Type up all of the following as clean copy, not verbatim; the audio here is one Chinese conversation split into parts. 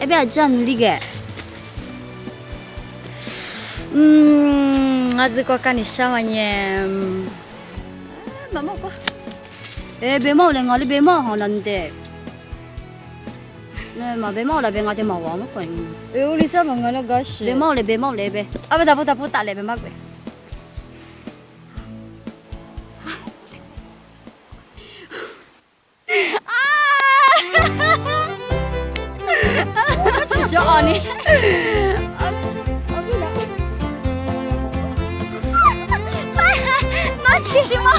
哎，不要这样努力个。我这个干你啥玩意？妈妈过。哎，别毛了，我的别毛好难的。那嘛别毛了，别我就毛王了滚。哎，我里啥嘛我那个是。别毛了，别毛了呗。啊不打了别毛个。我取消啊你。拿起的吗？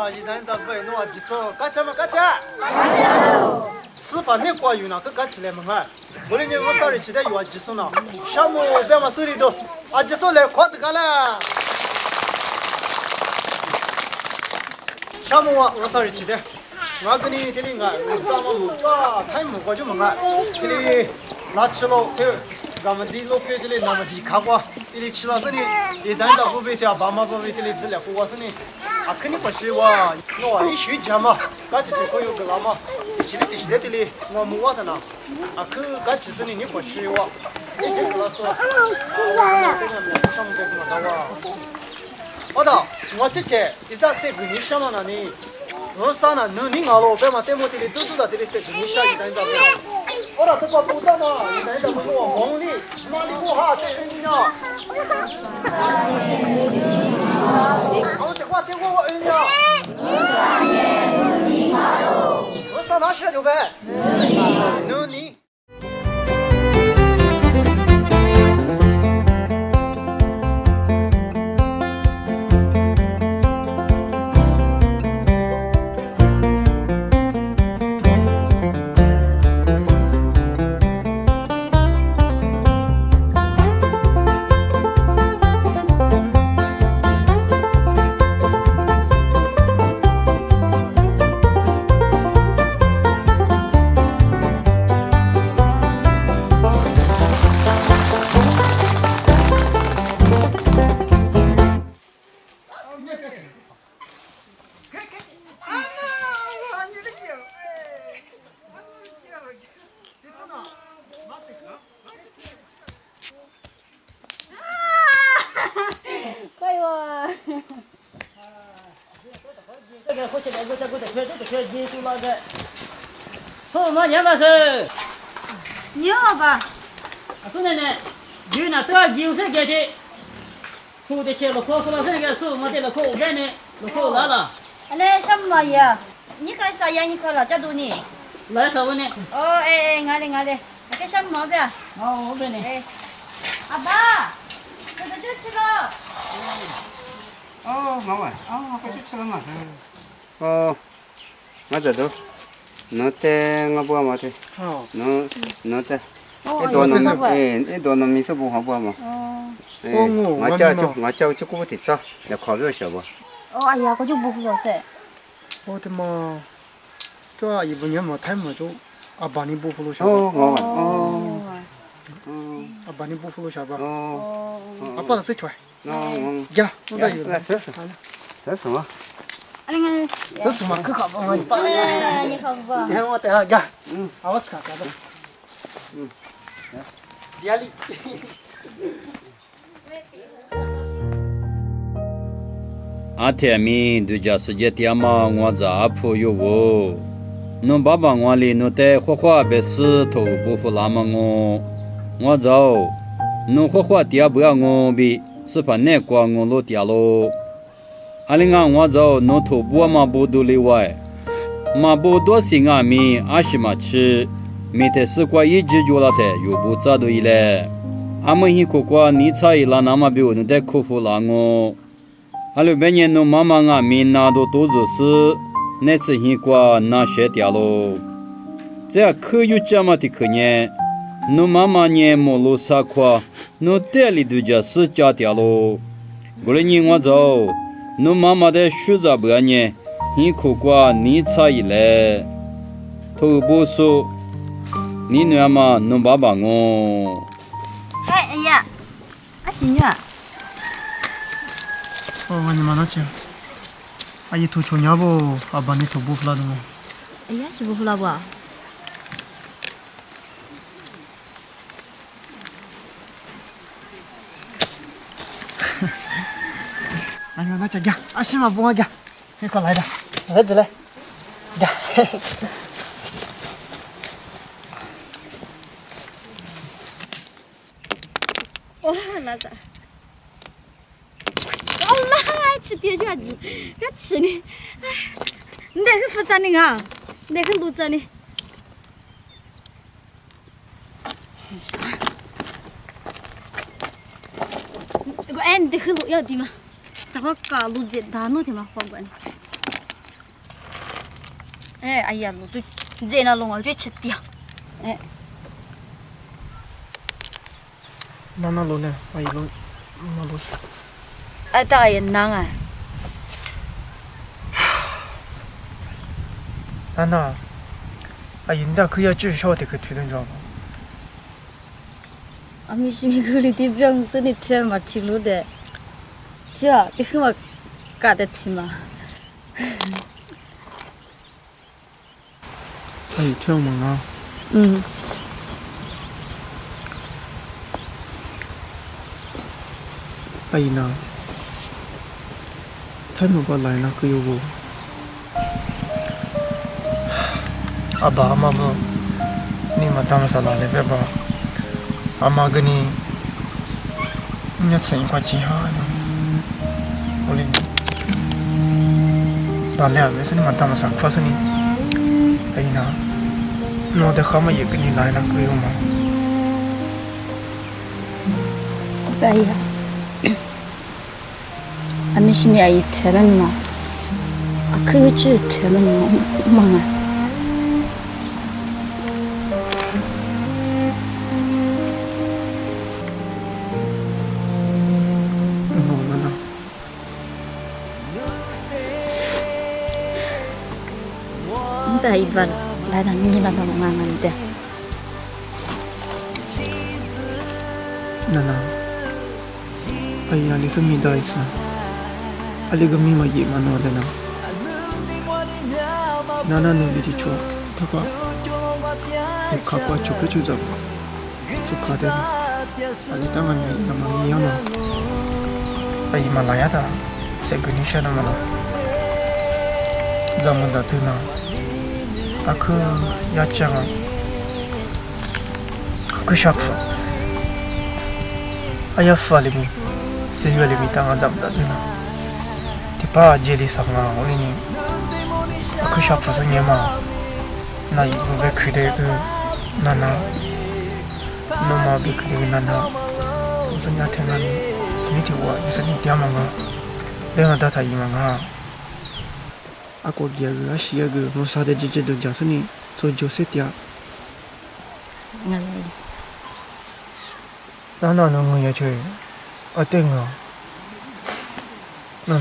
一人在外弄几说，干起嘛干起！干起喽！是把那瓜有哪个干起来嘛？我连我上日期待有几说呢？项目别嘛手里头，几说来快点干了。项目我上日期待，我跟你这里啊，咱们抓太木瓜就嘛啊，这里拿起了头，咱们地路边这里那么地看过，这里吃了这里，一人到后边条爸妈后边这里资料过这里。肯定不是我一学家嘛，赶紧就可以个了嘛。现在这里我没我的呢，赶紧是你不是我，你这个说，上面这个嘛我的，我姐姐一直是跟你想嘛那里，我上了能你熬了，别嘛在我这里都知道这里是跟你想一单的。我的这个不知道嘛，一单的不我忙里，哪里不好这人呢？我这话听过我儿呢。我上哪学的呗？能你。你好吧？孙奶奶，有那多有色给的，哭的去了，哭了这个做我的了，哭在呢，哭来了。那什么呀？你看啥呀？你看了这多呢？来啥问呢？哦，哎，俺的，那个什么呗？哦，我问你。哎，阿爸，这个就吃了。哦，妈妈，快去吃了嘛。哦，我这都，侬带我不嘛的，侬带。一多农民是不好不嘛？我叫这个的早，要考虑小不？哎呀，我就不会了噻。我的妈，这一不年嘛太么就阿爸你不服了小吧？阿爸你不服了小吧？阿爸的谁出来？呀，我这有。来，这什么？这什么？可好不？你好不？你看我等下呀，我看看的。家里。阿天明对家世界点嘛，我在阿婆有我，侬爸爸我里侬带花花别死头不服那么我走，侬花花点不要我比是怕那瓜我落掉咯，阿里俺我走侬头不嘛不都例外，嘛不多心阿米阿西嘛吃。每天是过一直做了的，又不咋对嘞。阿们一口过你猜了那么比我在克服了我。阿六百年侬妈妈阿米拿到多做事，那次一过那学掉喽。这可有这么的可呢？侬妈妈呢没路啥夸，侬带里头家是假掉喽。过来年我走，侬妈妈的学着不呢？你苦瓜你差一来，头不说，你娘嘛侬爸爸我。哎呀，啊媳女啊，我你妈那去，阿姨图穷家不，阿爸你图不服了的吗？哎呀是不服了不？哎呀，那这个，阿西嘛不我个，你快来的，儿子来，个。哇，那咋？好啦，吃别家子，别吃呢。哎，你那个负责呢啊？那个录着呢？我哎，你那个录要的吗？这个搞录着，大弄的嘛，放过你。哎，哎呀，录的，这那弄我就吃掉。哎。那路呢？阿姨路，那路是。哎，大概也难啊。那，阿姨那可以至少得个推动着吧？阿米是米个里的病是你贴嘛贴路的，这你看我搞得贴嘛？阿姨听我啊。嗯。阿姨呢？他们过来那个有不？阿爸阿妈不，你们他们啥来的别吧？阿妈跟你，你要吃一块鸡哈呢？我哩，大俩为什么他们啥发生呢？阿姨呢？我的蛤蟆也跟你来那个有吗？哎呀。阿米是米阿姨贴了你嘛？啊，可有句贴了你嘛啊？我们呢？你在一般来到你那个慢慢的。那，阿姨啊，你是米大意思？阿里个米嘛也蛮多的呢。那努力的做，他个，我卡过做个做着，做卡的，阿里当然也那么米样嘛。阿姨嘛来呀的，谁跟你说的嘛了？咱们在这呢，阿克要讲啊，阿克下课，阿要发里面，谁月里面当俺咱们在这呢？把这里上啊，我哩呢，可下不是你嘛？那一部被开的个娜娜，那么被开的个娜娜，我说你听啊你听我，你说你点嘛个，连个大太一嘛个，啊过几个啊西个，我啥的姐姐都讲说你做就是点。那我也去，啊对啊，那。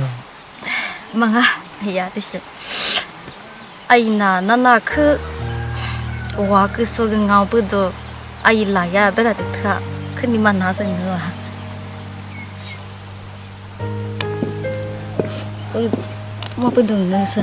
忙啊，哎呀，这是，哎呀，那可，我可说个熬不到，哎来呀，别来的他，可你们拿着呢啊？我不懂那是。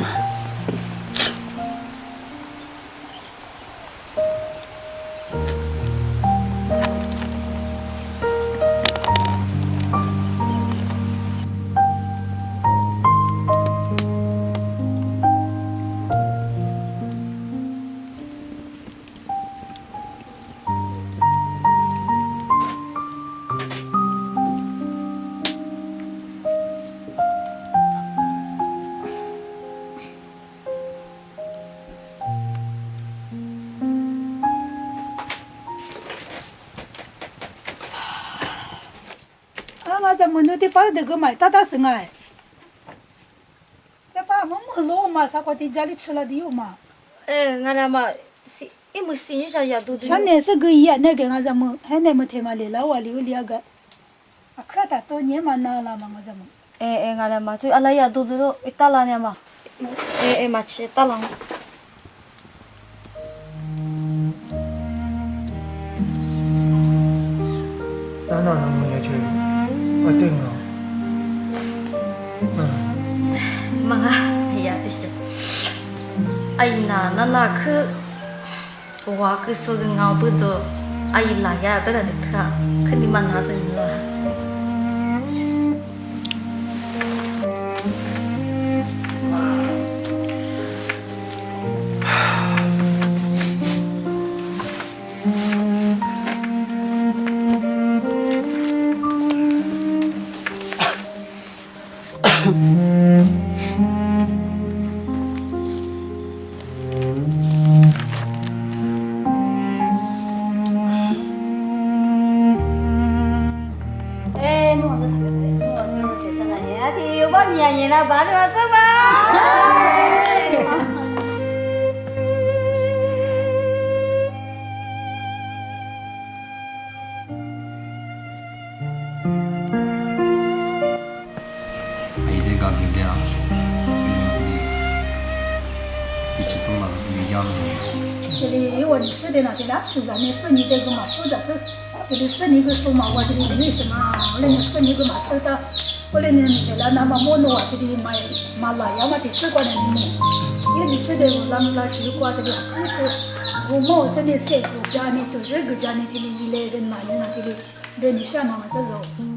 咱们那地把那个买大生哎，那把我们肉嘛，啥个在家里吃了的有嘛？哎，俺俩嘛，是，一没新啥呀都。像那是个一样，那个咱们还那么天嘛来了，我留2个，啊，可大多年嘛拿了嘛，咱们。ငါလည်းမသူအလိုက်ရတူတူအတလာနေမှာမချတလောင်း 当然了，我也去，我定了。 မငါအရာတရှိအိုင်နာနာခုဝါကဆိုငောဘဒအိုင်လာရဘယ်တဲ့ခါခဏမနာစင်လား ဘာလို့စပါ 哎，这个给这样，一起动了，没养了。这里我是的那的啦，是咱们是你这个嘛，说的是，这里是你个说嘛，我这里没什么，我那是你个嘛说的，我那你的啦，那么我弄啊，这里买来呀嘛的吃过的你，有的是的我让他去过的了，可是我冇是的谁个家呢，就是个家呢，这里一来人嘛，那这里人你想嘛这种。